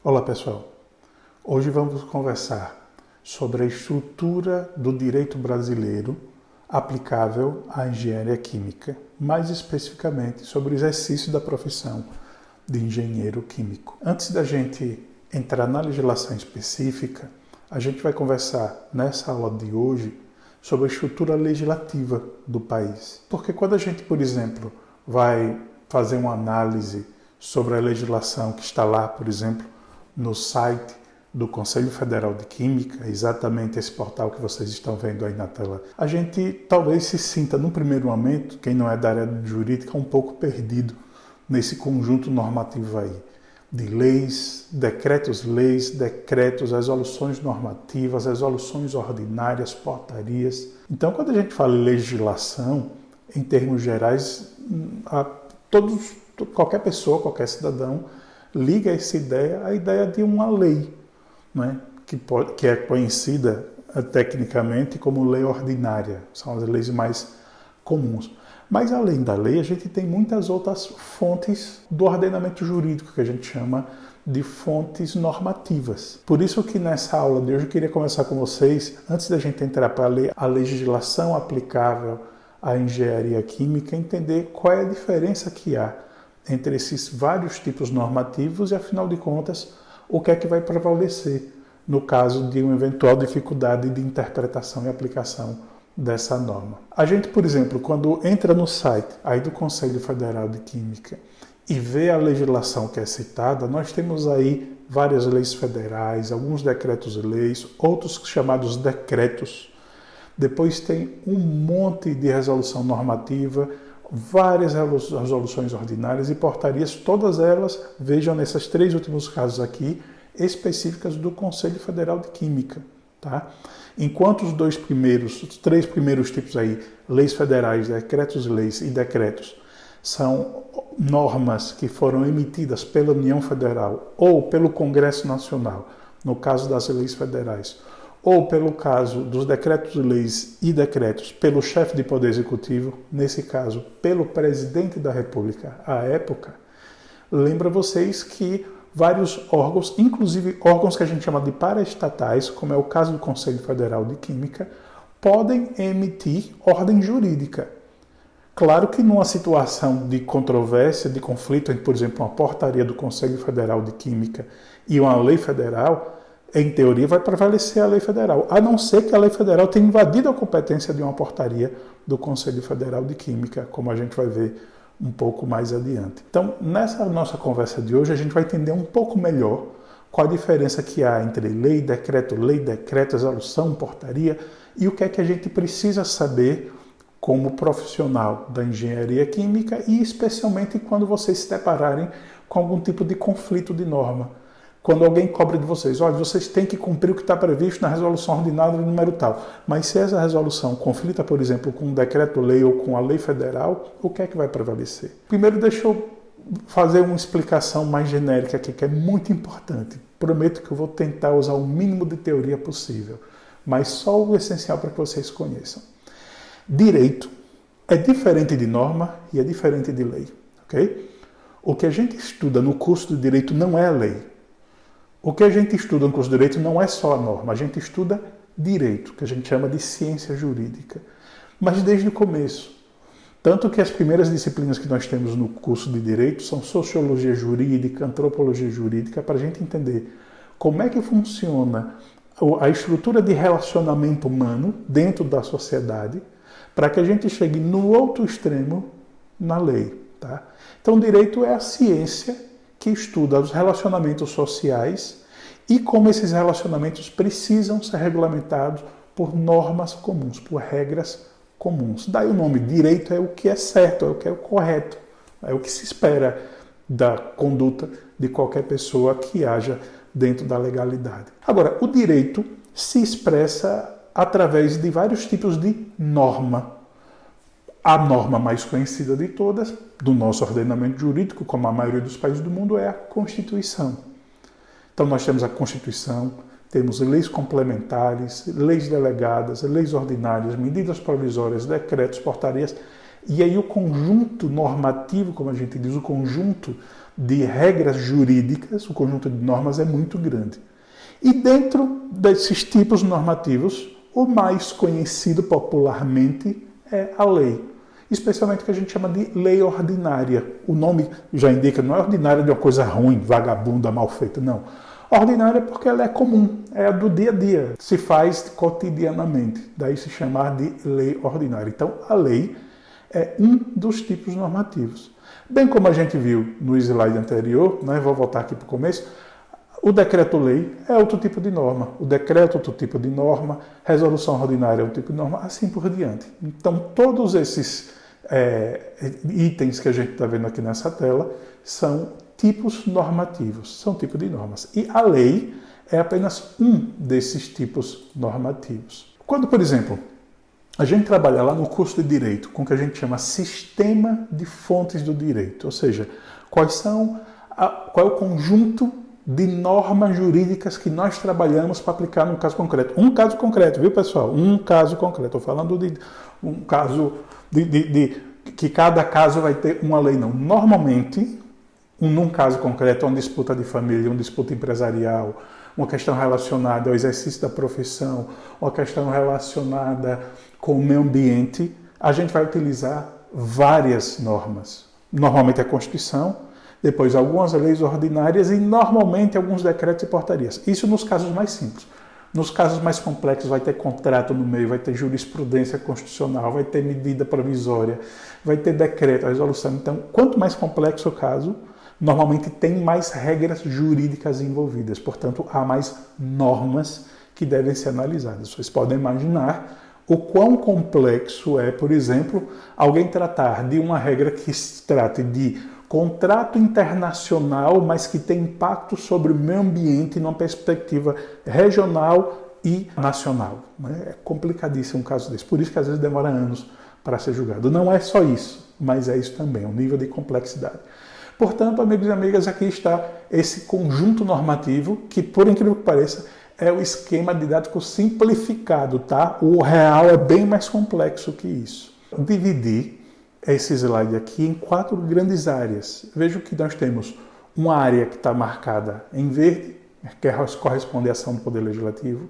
Olá pessoal, hoje vamos conversar sobre a estrutura do direito brasileiro aplicável à engenharia química, mais especificamente sobre o exercício da profissão de engenheiro químico. Antes da gente entrar na legislação específica, a gente vai conversar nessa aula de hoje sobre a estrutura legislativa do país. Porque quando a gente, por exemplo, vai fazer uma análise sobre a legislação que está lá, por exemplo, no site do Conselho Federal de Química, exatamente esse portal que vocês estão vendo aí na tela, a gente talvez se sinta, num primeiro momento, quem não é da área jurídica, um pouco perdido nesse conjunto normativo aí, de leis, decretos-leis, decretos, resoluções normativas, resoluções ordinárias, portarias. Então, quando a gente fala em legislação, em termos gerais, qualquer pessoa, qualquer cidadão, liga essa ideia à ideia de uma lei, né? que é conhecida tecnicamente como lei ordinária, são as leis mais comuns. Mas além da lei, a gente tem muitas outras fontes do ordenamento jurídico, que a gente chama de fontes normativas. Por isso que nessa aula de hoje eu queria conversar com vocês, antes da gente entrar para ler a legislação aplicável à engenharia química, entender qual é a diferença que há entre esses vários tipos normativos e, afinal de contas, o que é que vai prevalecer no caso de uma eventual dificuldade de interpretação e aplicação dessa norma. A gente, por exemplo, quando entra no site aí do Conselho Federal de Química e vê a legislação que é citada, nós temos aí várias leis federais, alguns decretos-leis, outros chamados decretos. Depois tem um monte de resolução normativa, várias resoluções ordinárias e portarias, todas elas, vejam nesses três últimos casos aqui, específicas do Conselho Federal de Química. Tá? Enquanto os três primeiros tipos aí, leis federais, decretos-leis e decretos, são normas que foram emitidas pela União Federal ou pelo Congresso Nacional, no caso das leis federais, ou pelo caso dos decretos-leis e decretos pelo chefe de poder executivo, nesse caso pelo presidente da República à época, lembra vocês que vários órgãos, inclusive órgãos que a gente chama de paraestatais, como é o caso do Conselho Federal de Química, podem emitir ordem jurídica. Claro que numa situação de controvérsia, de conflito entre, por exemplo, uma portaria do Conselho Federal de Química e uma lei federal, em teoria vai prevalecer a lei federal, a não ser que a lei federal tenha invadido a competência de uma portaria do Conselho Federal de Química, como a gente vai ver um pouco mais adiante. Então, nessa nossa conversa de hoje, a gente vai entender um pouco melhor qual a diferença que há entre lei, decreto, resolução, portaria e o que é que a gente precisa saber como profissional da engenharia química e especialmente quando vocês se depararem com algum tipo de conflito de norma. Quando alguém cobra de vocês, olha, vocês têm que cumprir o que está previsto na resolução ordinária do número tal. Mas se essa resolução conflita, por exemplo, com um decreto-lei ou com a lei federal, o que é que vai prevalecer? Primeiro, deixa eu fazer uma explicação mais genérica aqui, que é muito importante. Prometo que eu vou tentar usar o mínimo de teoria possível, mas só o essencial para que vocês conheçam. Direito é diferente de norma e é diferente de lei, ok? O que a gente estuda no curso de Direito não é a lei. O que a gente estuda no curso de Direito não é só a norma, a gente estuda Direito, que a gente chama de ciência jurídica. Mas desde o começo. Tanto que as primeiras disciplinas que nós temos no curso de Direito são Sociologia Jurídica, Antropologia Jurídica, para a gente entender como é que funciona a estrutura de relacionamento humano dentro da sociedade, para que a gente chegue no outro extremo, na lei. Tá? Então, Direito é a ciência que estuda os relacionamentos sociais e como esses relacionamentos precisam ser regulamentados por normas comuns, por regras comuns. Daí o nome, direito é o que é certo, é o que é o correto, é o que se espera da conduta de qualquer pessoa que haja dentro da legalidade. Agora, o direito se expressa através de vários tipos de norma. A norma mais conhecida de todas, do nosso ordenamento jurídico, como a maioria dos países do mundo, é a Constituição. Então nós temos a Constituição, temos leis complementares, leis delegadas, leis ordinárias, medidas provisórias, decretos, portarias. E aí o conjunto normativo, como a gente diz, o conjunto de regras jurídicas, o conjunto de normas é muito grande. E dentro desses tipos normativos, o mais conhecido popularmente é a lei, especialmente o que a gente chama de lei ordinária. O nome já indica, não é ordinária de uma coisa ruim, vagabunda, mal feita, não. Ordinária porque ela é comum, é a do dia a dia, se faz cotidianamente, daí se chamar de lei ordinária. Então, a lei é um dos tipos normativos. Bem como a gente viu no slide anterior, né, vou voltar aqui para o começo, o decreto-lei é outro tipo de norma, o decreto é outro tipo de norma, resolução ordinária é outro tipo de norma, assim por diante. Então, todos esses itens que a gente está vendo aqui nessa tela são tipos normativos, são tipos de normas. E a lei é apenas um desses tipos normativos. Quando, por exemplo, a gente trabalha lá no curso de Direito com o que a gente chama Sistema de Fontes do Direito, ou seja, qual é o conjunto de normas jurídicas que nós trabalhamos para aplicar num caso concreto. Um caso concreto, viu, pessoal? Um caso concreto. Estou falando de um caso que cada caso vai ter uma lei, não. Normalmente, num caso concreto, uma disputa de família, uma disputa empresarial, uma questão relacionada ao exercício da profissão, uma questão relacionada com o meio ambiente, a gente vai utilizar várias normas. Normalmente a Constituição, depois algumas leis ordinárias e normalmente alguns decretos e portarias. Isso nos casos mais simples. Nos casos mais complexos vai ter contrato no meio, vai ter jurisprudência constitucional, vai ter medida provisória, vai ter decreto, resolução. Então, quanto mais complexo o caso, normalmente tem mais regras jurídicas envolvidas. Portanto, há mais normas que devem ser analisadas. Vocês podem imaginar o quão complexo é, por exemplo, alguém tratar de uma regra que se trate de contrato internacional, mas que tem impacto sobre o meio ambiente numa perspectiva regional e nacional. É complicadíssimo um caso desse. Por isso que às vezes demora anos para ser julgado. Não é só isso, mas é isso também, um nível de complexidade. Portanto, amigos e amigas, aqui está esse conjunto normativo que, por incrível que pareça, é o esquema didático simplificado, tá? O real é bem mais complexo que isso. Dividi esse slide aqui em 4 grandes áreas. Veja que nós temos uma área que está marcada em verde, que corresponde à ação do Poder Legislativo,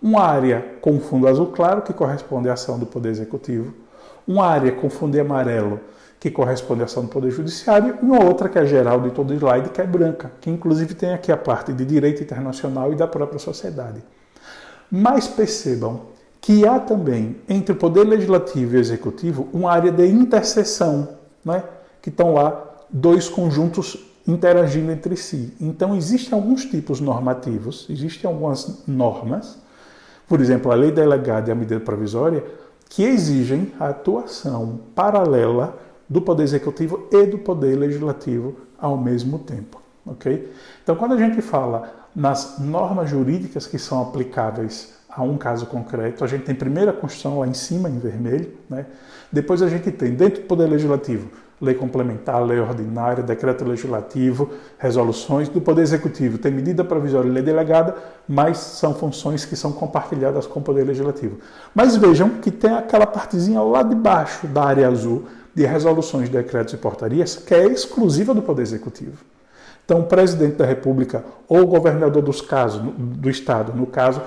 uma área com fundo azul claro, que corresponde à ação do Poder Executivo, uma área com fundo amarelo, que corresponde à ação do Poder Judiciário, e uma outra que é geral de todo o slide, que é branca, que inclusive tem aqui a parte de direito internacional e da própria sociedade. Mas percebam que há também, entre o Poder Legislativo e o Executivo, uma área de interseção, né? Que estão lá 2 conjuntos interagindo entre si. Então, existem alguns tipos normativos, existem algumas normas, por exemplo, a lei delegada e a medida provisória, que exigem a atuação paralela do Poder Executivo e do Poder Legislativo ao mesmo tempo. Okay? Então, quando a gente fala nas normas jurídicas que são aplicáveis a um caso concreto, a gente tem primeiro a Constituição lá em cima, em vermelho, né? Depois a gente tem, dentro do Poder Legislativo, lei complementar, lei ordinária, decreto legislativo, resoluções. Do Poder Executivo tem medida provisória e lei delegada, mas são funções que são compartilhadas com o Poder Legislativo. Mas vejam que tem aquela partezinha lá de baixo da área azul de resoluções, decretos e portarias, que é exclusiva do Poder Executivo. Então, o presidente da República ou o governador do Estado, no caso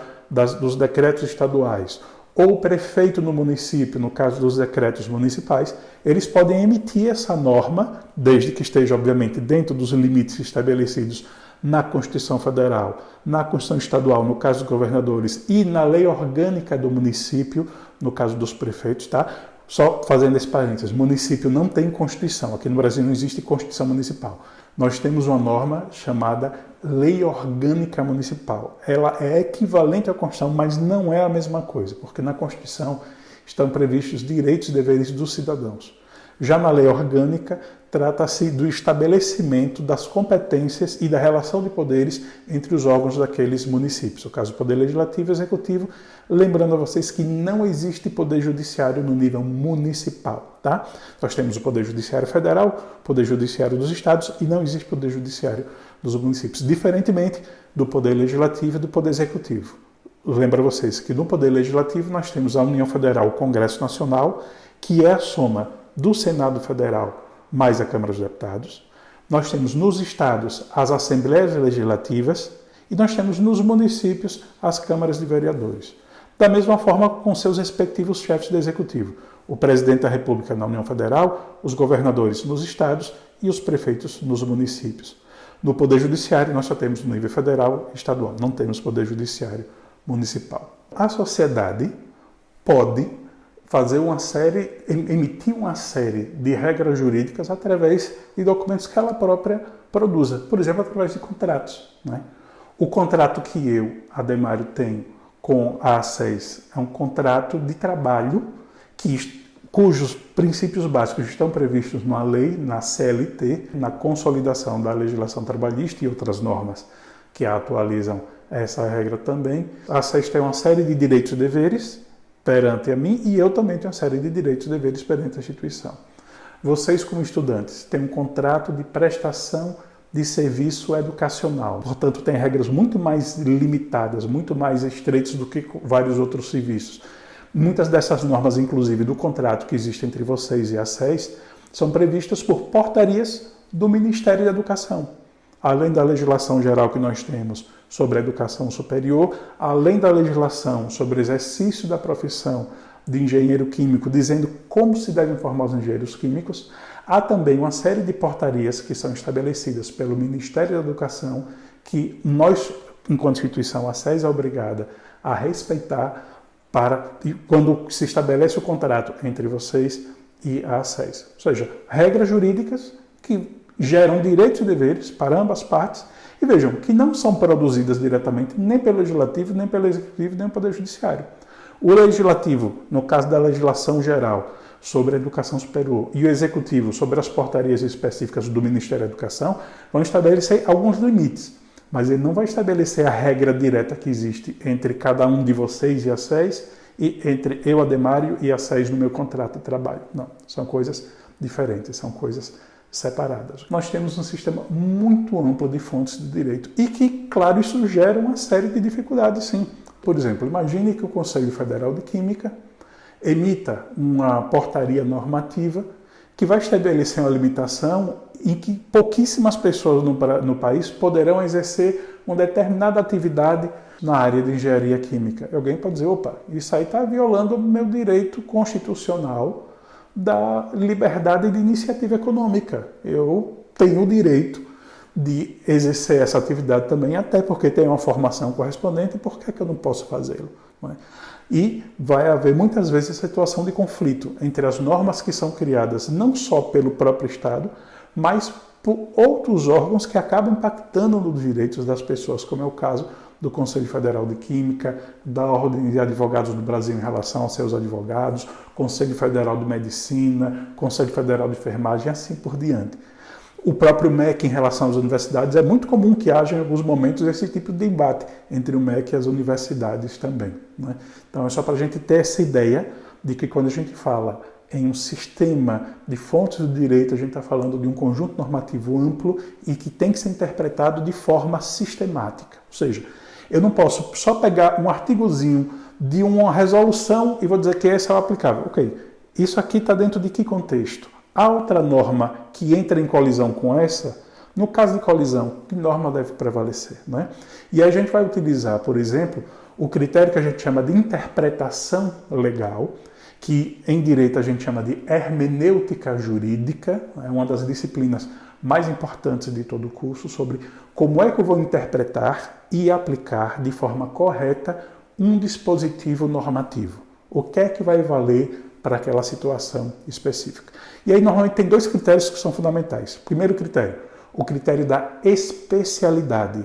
dos decretos estaduais, ou o prefeito no município, no caso dos decretos municipais, eles podem emitir essa norma, desde que esteja, obviamente, dentro dos limites estabelecidos na Constituição Federal, na Constituição Estadual, no caso dos governadores, e na lei orgânica do município, no caso dos prefeitos, tá? Só fazendo esse parênteses, município não tem Constituição, aqui no Brasil não existe Constituição Municipal. Nós temos uma norma chamada Lei Orgânica Municipal. Ela é equivalente à Constituição, mas não é a mesma coisa, porque na Constituição estão previstos direitos e deveres dos cidadãos. Já na lei orgânica, trata-se do estabelecimento das competências e da relação de poderes entre os órgãos daqueles municípios. No caso, o Poder Legislativo e Executivo, lembrando a vocês que não existe Poder Judiciário no nível municipal, tá? Nós temos o Poder Judiciário Federal, Poder Judiciário dos Estados e não existe Poder Judiciário dos municípios, diferentemente do Poder Legislativo e do Poder Executivo. Lembro a vocês que no Poder Legislativo nós temos a União Federal, o Congresso Nacional, que é a soma do Senado Federal mais a Câmara dos Deputados. Nós temos nos estados as assembleias legislativas e nós temos nos municípios as câmaras de vereadores. Da mesma forma com seus respectivos chefes do executivo. O presidente da República na União Federal, os governadores nos estados e os prefeitos nos municípios. No Poder Judiciário, nós só temos no nível federal e estadual, não temos Poder Judiciário municipal. A sociedade pode emitir uma série de regras jurídicas através de documentos que ela própria produza, por exemplo, através de contratos. Né? O contrato que eu, Ademário, tenho com a ACES é um contrato de trabalho cujos princípios básicos estão previstos numa lei, na CLT, na consolidação da legislação trabalhista e outras normas que atualizam essa regra também. A ACES tem uma série de direitos e deveres perante a mim e eu também tenho uma série de direitos e deveres perante a instituição. Vocês, como estudantes, têm um contrato de prestação de serviço educacional. Portanto, tem regras muito mais limitadas, muito mais estreitas do que vários outros serviços. Muitas dessas normas, inclusive, do contrato que existe entre vocês e a SES, são previstas por portarias do Ministério da Educação. Além da legislação geral que nós temos sobre a educação superior, além da legislação sobre o exercício da profissão de engenheiro químico, dizendo como se devem formar os engenheiros químicos, há também uma série de portarias que são estabelecidas pelo Ministério da Educação que nós, enquanto instituição, a SES é obrigada a respeitar quando se estabelece o contrato entre vocês e a SES. Ou seja, regras jurídicas que geram direitos e deveres para ambas partes e vejam que não são produzidas diretamente nem pelo Legislativo, nem pelo Executivo, nem pelo Poder Judiciário. O Legislativo, no caso da legislação geral sobre a educação superior e o Executivo sobre as portarias específicas do Ministério da Educação, vão estabelecer alguns limites, mas ele não vai estabelecer a regra direta que existe entre cada um de vocês e a SES e entre eu, Ademário, e a SES no meu contrato de trabalho. Não, são coisas diferentes, são coisas separadas. Nós temos um sistema muito amplo de fontes de direito e que, claro, isso gera uma série de dificuldades, sim. Por exemplo, imagine que o Conselho Federal de Química emita uma portaria normativa que vai estabelecer uma limitação em que pouquíssimas pessoas no país poderão exercer uma determinada atividade na área de engenharia química. Alguém pode dizer, opa, isso aí está violando o meu direito constitucional da liberdade de iniciativa econômica. Eu tenho o direito de exercer essa atividade também, até porque tenho uma formação correspondente, por que eu não posso fazê-lo? Não é? E vai haver muitas vezes a situação de conflito entre as normas que são criadas não só pelo próprio Estado, mas por outros órgãos que acabam impactando nos direitos das pessoas, como é o caso do Conselho Federal de Química, da Ordem de Advogados do Brasil em relação aos seus advogados, Conselho Federal de Medicina, Conselho Federal de Enfermagem e assim por diante. O próprio MEC em relação às universidades, é muito comum que haja em alguns momentos esse tipo de embate entre o MEC e as universidades também. Né? Então é só para a gente ter essa ideia de que quando a gente fala em um sistema de fontes do direito, a gente está falando de um conjunto normativo amplo e que tem que ser interpretado de forma sistemática. Ou seja, eu não posso só pegar um artigozinho de uma resolução e vou dizer que esse é o aplicável. Ok, isso aqui está dentro de que contexto? Há outra norma que entra em colisão com essa? No caso de colisão, que norma deve prevalecer? Né? E aí a gente vai utilizar, por exemplo, o critério que a gente chama de interpretação legal, que em direito a gente chama de hermenêutica jurídica, é uma das disciplinas mais importantes de todo o curso, sobre como é que eu vou interpretar e aplicar de forma correta um dispositivo normativo. O que é que vai valer para aquela situação específica. E aí normalmente tem dois critérios que são fundamentais. Primeiro critério, o critério da especialidade.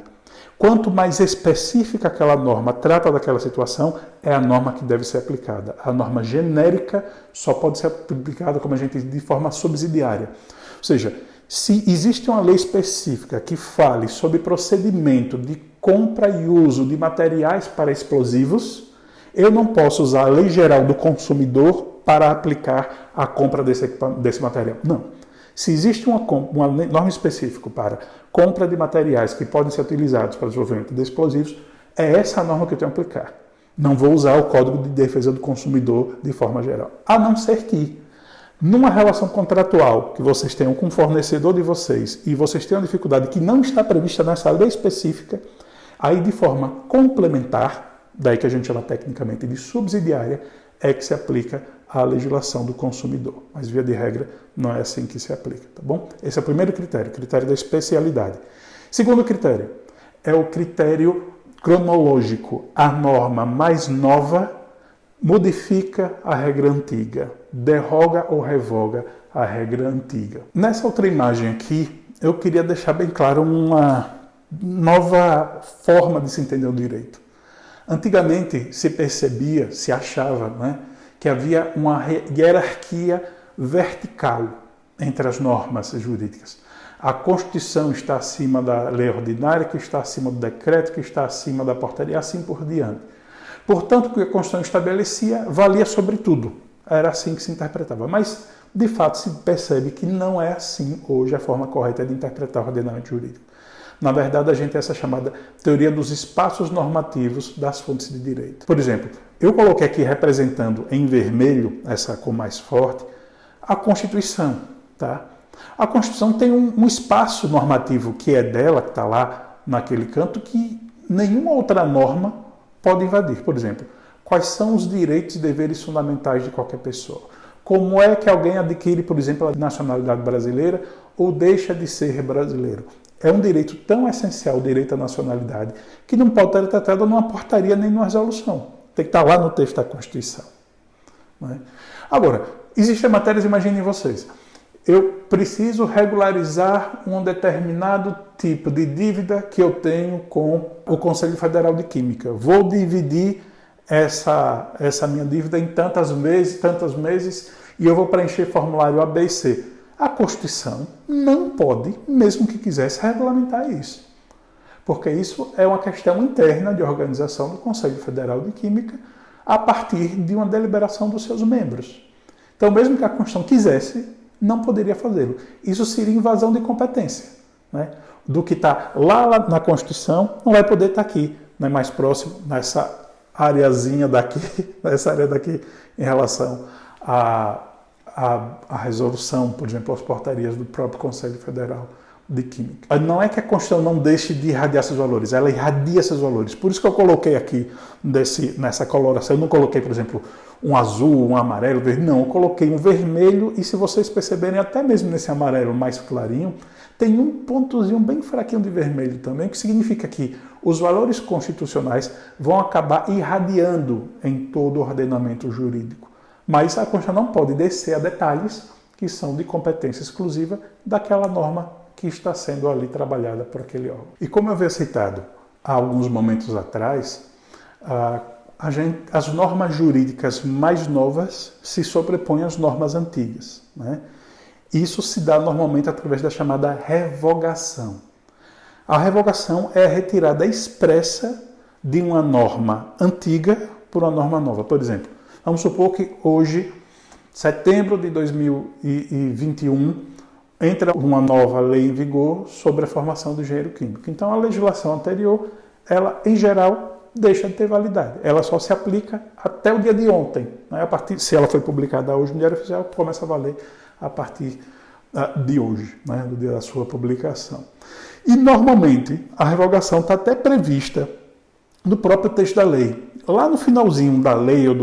Quanto mais específica aquela norma trata daquela situação, é a norma que deve ser aplicada. A norma genérica só pode ser aplicada, como a gente diz, de forma subsidiária. Ou seja, se existe uma lei específica que fale sobre procedimento de compra e uso de materiais para explosivos, eu não posso usar a Lei Geral do Consumidor para aplicar a compra desse material. Não. Se existe uma norma específica para compra de materiais que podem ser utilizados para o desenvolvimento de explosivos, é essa a norma que eu tenho que aplicar. Não vou usar o Código de Defesa do Consumidor de forma geral. A não ser que, Numa relação contratual que vocês tenham com o fornecedor de vocês e vocês tenham dificuldade que não está prevista nessa lei específica, aí de forma complementar, daí que a gente chama tecnicamente de subsidiária, é que se aplica a legislação do consumidor. Mas, via de regra, não é assim que se aplica, tá bom? Esse é o primeiro critério, critério da especialidade. Segundo critério, é o critério cronológico. A norma mais nova modifica a regra antiga, derroga ou revoga a regra antiga. Nessa outra imagem aqui, eu queria deixar bem claro uma nova forma de se entender o direito. Antigamente se percebia, se achava, né, que havia uma hierarquia vertical entre as normas jurídicas. A Constituição está acima da lei ordinária, que está acima do decreto, que está acima da portaria, assim por diante. Portanto, o que a Constituição estabelecia valia sobre tudo. Era assim que se interpretava. Mas, de fato, se percebe que não é assim hoje a forma correta de interpretar o ordenamento jurídico. Na verdade, a gente tem essa chamada teoria dos espaços normativos das fontes de direito. Por exemplo, eu coloquei aqui representando em vermelho, essa cor mais forte, a Constituição. Tá? A Constituição tem um espaço normativo que é dela, que está lá naquele canto, que nenhuma outra norma pode invadir. Por exemplo, quais são os direitos e deveres fundamentais de qualquer pessoa? Como é que alguém adquire, por exemplo, a nacionalidade brasileira ou deixa de ser brasileiro? É um direito tão essencial, o direito à nacionalidade, que não pode ser tratado numa portaria nem numa resolução. Tem que estar lá no texto da Constituição. Não é? Agora, existem matérias, imaginem vocês, eu preciso regularizar um determinado tipo de dívida que eu tenho com o Conselho Federal de Química. Vou dividir essa minha dívida em tantos meses, e eu vou preencher formulário A, B e C. A Constituição não pode, mesmo que quisesse, regulamentar isso. Porque isso é uma questão interna de organização do Conselho Federal de Química a partir de uma deliberação dos seus membros. Então, mesmo que a Constituição quisesse, não poderia fazê-lo. Isso seria invasão de competência. Né? Do que está lá na Constituição, não vai poder estar aqui, né? Mais próximo, nessa areazinha daqui, nessa área daqui, em relação à resolução, por exemplo, as portarias do próprio Conselho Federal de Química. Não é que a Constituição não deixe de irradiar seus valores, ela irradia seus valores. Por isso que eu coloquei aqui nessa coloração, eu não coloquei, por exemplo, um azul, um amarelo, verde, não, eu coloquei um vermelho e se vocês perceberem, até mesmo nesse amarelo mais clarinho, tem um pontozinho bem fraquinho de vermelho também, que significa que os valores constitucionais vão acabar irradiando em todo o ordenamento jurídico. Mas a Constituição não pode descer a detalhes que são de competência exclusiva daquela norma que está sendo ali trabalhada por aquele órgão. E como eu havia citado há alguns momentos atrás, as normas jurídicas mais novas se sobrepõem às normas antigas. Né? Isso se dá normalmente através da chamada revogação. A revogação é a retirada expressa de uma norma antiga por uma norma nova. Por exemplo, vamos supor que hoje, setembro de 2021, entra uma nova lei em vigor sobre a formação do engenheiro químico. Então, a legislação anterior, ela, em geral, deixa de ter validade. Ela só se aplica até o dia de ontem. Né? A partir, se ela foi publicada hoje no Diário Oficial, começa a valer a partir de hoje, né? Do dia da sua publicação. E, normalmente, a revogação está até prevista no próprio texto da lei. Lá no finalzinho da lei ou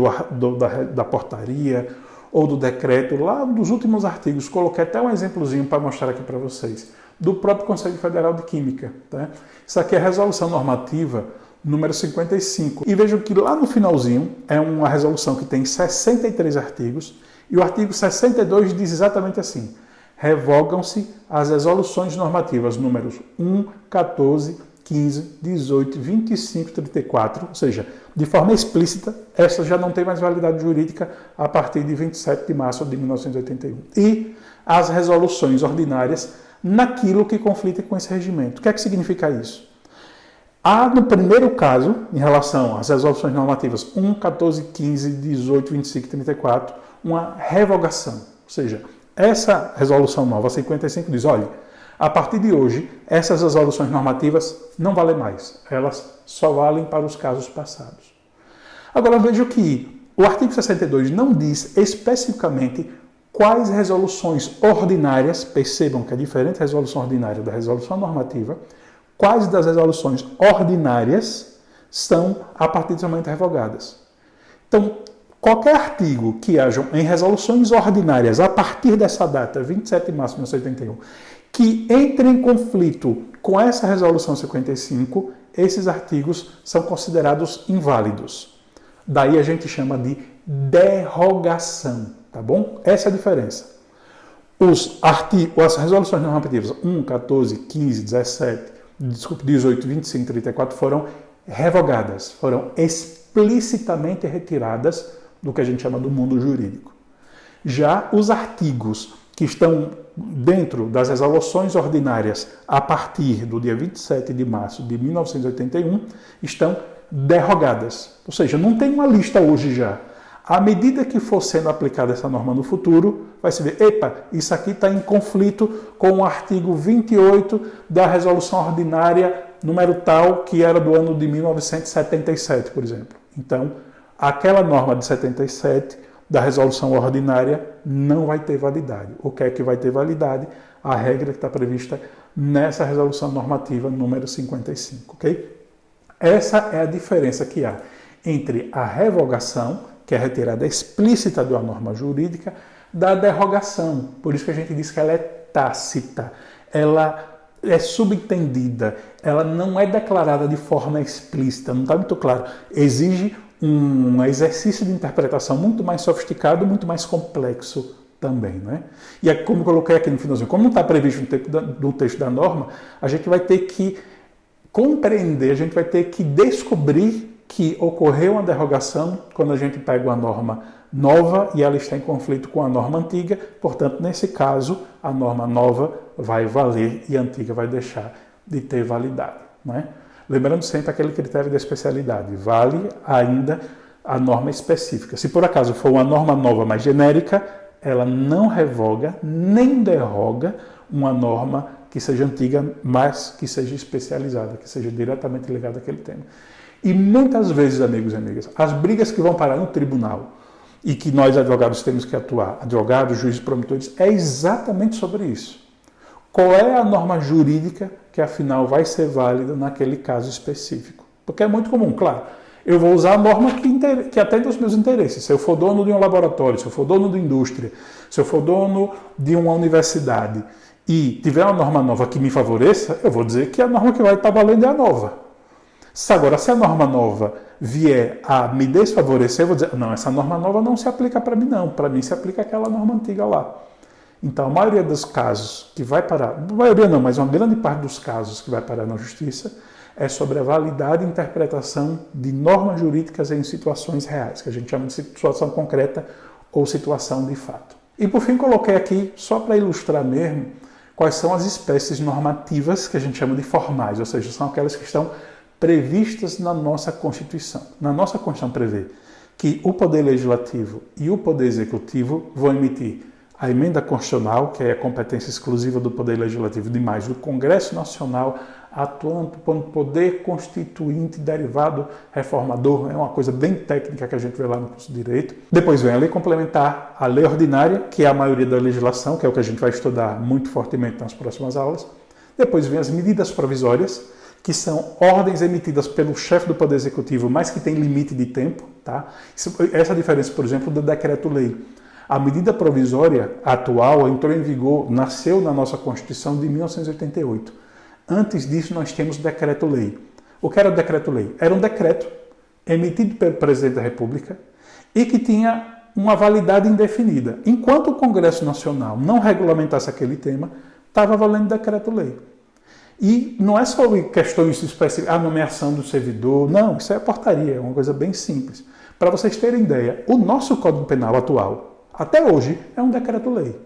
da portaria ou do decreto, lá dos últimos artigos, coloquei até um exemplozinho para mostrar aqui para vocês, do próprio Conselho Federal de Química. Tá? Isso aqui é a resolução normativa número 55. E vejam que lá no finalzinho é uma resolução que tem 63 artigos e o artigo 62 diz exatamente assim: revogam-se as resoluções normativas números 1, 14, 15, 18, 25, 34, ou seja, de forma explícita, essa já não tem mais validade jurídica a partir de 27 de março de 1981. E as resoluções ordinárias naquilo que conflita com esse regimento. O que é que significa isso? Há, no primeiro caso, em relação às resoluções normativas 1, 14, 15, 18, 25 e 34, uma revogação. Ou seja, essa resolução nova, 55, diz, olha, a partir de hoje, essas resoluções normativas não valem mais. Elas só valem para os casos passados. Agora, vejo que o artigo 62 não diz especificamente quais resoluções ordinárias, percebam que é diferente a resolução ordinária da resolução normativa, quais das resoluções ordinárias são a partir desse momento revogadas. Então, qualquer artigo que hajam em resoluções ordinárias a partir dessa data, 27 de março de 1981, que entre em conflito com essa resolução 55, esses artigos são considerados inválidos. Daí a gente chama de derrogação, tá bom? Essa é a diferença. As resoluções normativas 1, 14, 15, 18, 25, 34 foram revogadas, foram explicitamente retiradas do que a gente chama do mundo jurídico. Já os artigos que estão dentro das resoluções ordinárias a partir do dia 27 de março de 1981 estão derrogadas. Ou seja, não tem uma lista hoje já. À medida que for sendo aplicada essa norma no futuro, vai se ver, epa, isso aqui está em conflito com o artigo 28 da resolução ordinária número tal, que era do ano de 1977, por exemplo. Então, aquela norma de 77 da resolução ordinária não vai ter validade. O que é que vai ter validade? A regra que está prevista nessa resolução normativa número 55, ok? Essa é a diferença que há entre a revogação, que é a retirada explícita de uma norma jurídica, da derrogação. Por isso que a gente diz que ela é tácita, ela é subentendida, ela não é declarada de forma explícita, não está muito claro. Exige um exercício de interpretação muito mais sofisticado, muito mais complexo também, né? E é como eu coloquei aqui no finalzinho, como não está previsto no texto da norma, a gente vai ter que compreender, a gente vai ter que descobrir que ocorreu uma derrogação quando a gente pega uma norma nova e ela está em conflito com a norma antiga, portanto, nesse caso, a norma nova vai valer e a antiga vai deixar de ter validade, né? Lembrando sempre aquele critério da especialidade, vale ainda a norma específica. Se por acaso for uma norma nova, mais genérica, ela não revoga nem derroga uma norma que seja antiga, mas que seja especializada, que seja diretamente ligada àquele tema. E muitas vezes, amigos e amigas, as brigas que vão parar no tribunal e que nós advogados temos que atuar, advogados, juízes, promotores, é exatamente sobre isso. Qual é a norma jurídica que afinal vai ser válida naquele caso específico? Porque é muito comum, claro, eu vou usar a norma que atende aos meus interesses. Se eu for dono de um laboratório, se eu for dono de indústria, se eu for dono de uma universidade e tiver uma norma nova que me favoreça, eu vou dizer que a norma que vai estar valendo é a nova. Agora, se a norma nova vier a me desfavorecer, eu vou dizer, não, essa norma nova não se aplica para mim não, para mim se aplica aquela norma antiga lá. Então, a maioria dos casos que vai parar, a maioria não, mas uma grande parte dos casos que vai parar na justiça é sobre a validade e interpretação de normas jurídicas em situações reais, que a gente chama de situação concreta ou situação de fato. E por fim, coloquei aqui, só para ilustrar mesmo, quais são as espécies normativas que a gente chama de formais, ou seja, são aquelas que estão previstas na nossa Constituição. Na nossa Constituição prevê que o Poder Legislativo e o Poder Executivo vão emitir a emenda constitucional, que é a competência exclusiva do Poder Legislativo, demais do Congresso Nacional, atuando como poder constituinte derivado reformador. É uma coisa bem técnica que a gente vê lá no curso de Direito. Depois vem a lei complementar, a lei ordinária, que é a maioria da legislação, que é o que a gente vai estudar muito fortemente nas próximas aulas. Depois vem as medidas provisórias, que são ordens emitidas pelo chefe do Poder Executivo, mas que tem limite de tempo, tá? Essa é a diferença, por exemplo, do decreto-lei. A medida provisória atual entrou em vigor, nasceu na nossa Constituição de 1988. Antes disso, nós temos o decreto-lei. O que era o decreto-lei? Era um decreto emitido pelo presidente da República e que tinha uma validade indefinida. Enquanto o Congresso Nacional não regulamentasse aquele tema, estava valendo decreto-lei. E não é sobre questões específicas, a nomeação do servidor, não, isso é portaria, é uma coisa bem simples. Para vocês terem ideia, o nosso Código Penal atual, até hoje, é um decreto-lei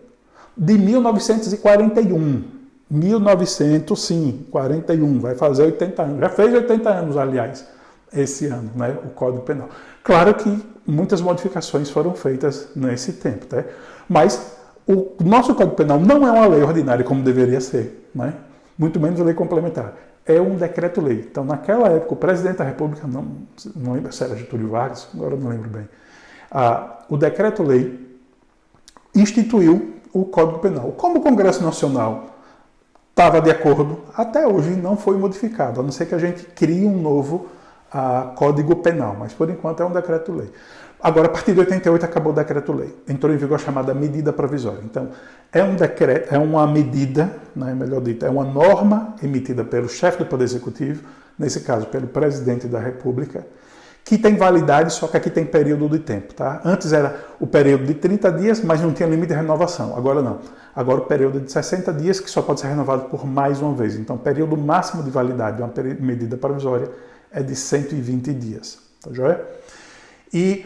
de 1941. 1941, vai fazer 80 anos. Já fez 80 anos, aliás, esse ano, né, o Código Penal. Claro que muitas modificações foram feitas nesse tempo, tá? Mas o nosso Código Penal não é uma lei ordinária como deveria ser, né? Muito menos a lei complementar. É um decreto-lei. Então, naquela época, o presidente da República, não lembro se era Getúlio Vargas, agora eu não lembro bem, o decreto-lei instituiu o Código Penal. Como o Congresso Nacional estava de acordo, até hoje não foi modificado, a não ser que a gente crie um novo Código Penal, mas por enquanto é um decreto-lei. Agora, a partir de 88 acabou o decreto-lei, entrou em vigor a chamada medida provisória. Então, é um decreto, é uma medida, né, melhor dito, é uma norma emitida pelo chefe do Poder Executivo, nesse caso pelo presidente da República, que tem validade, só que aqui tem período de tempo. Tá? Antes era o período de 30 dias, mas não tinha limite de renovação. Agora não. Agora o período é de 60 dias, que só pode ser renovado por mais uma vez. Então, o período máximo de validade de uma medida provisória é de 120 dias. Tá joia? E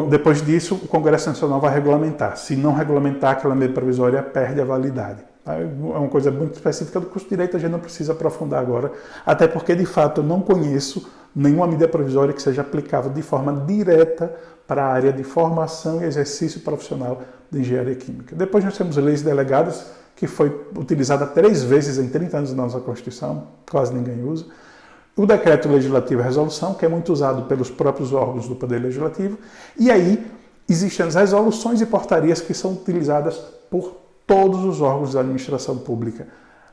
depois disso, o Congresso Nacional vai regulamentar. Se não regulamentar, aquela medida provisória perde a validade. É uma coisa muito específica do curso de Direito, a gente não precisa aprofundar agora, até porque, de fato, eu não conheço nenhuma medida provisória que seja aplicável de forma direta para a área de formação e exercício profissional de engenharia química. Depois nós temos leis delegadas, que foi utilizada 3 vezes em 30 anos da nossa Constituição, quase ninguém usa. O decreto legislativo e a resolução, que é muito usado pelos próprios órgãos do Poder Legislativo. E aí existem as resoluções e portarias que são utilizadas por todos os órgãos da administração pública.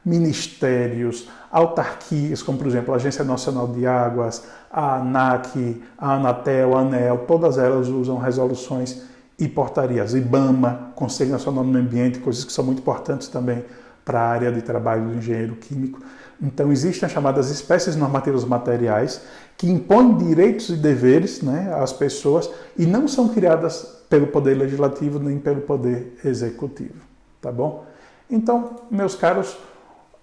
Ministérios, autarquias, como por exemplo a Agência Nacional de Águas, a ANAC, a Anatel, a ANEEL, todas elas usam resoluções e portarias. IBAMA, Conselho Nacional do Meio Ambiente, coisas que são muito importantes também para a área de trabalho do engenheiro químico. Então existem as chamadas espécies normativas materiais que impõem direitos e deveres, né, às pessoas e não são criadas pelo Poder Legislativo nem pelo Poder Executivo. Tá bom? Então, meus caros,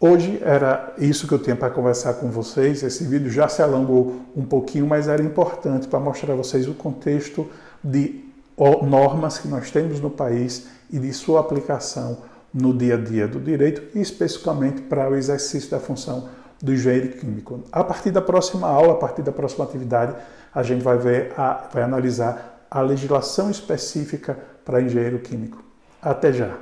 hoje era isso que eu tinha para conversar com vocês. Esse vídeo já se alongou um pouquinho, mas era importante para mostrar a vocês o contexto de normas que nós temos no país e de sua aplicação no dia a dia do direito e especificamente para o exercício da função do engenheiro químico. A partir da próxima aula, a partir da próxima atividade, a gente vai analisar a legislação específica para engenheiro químico. Até já!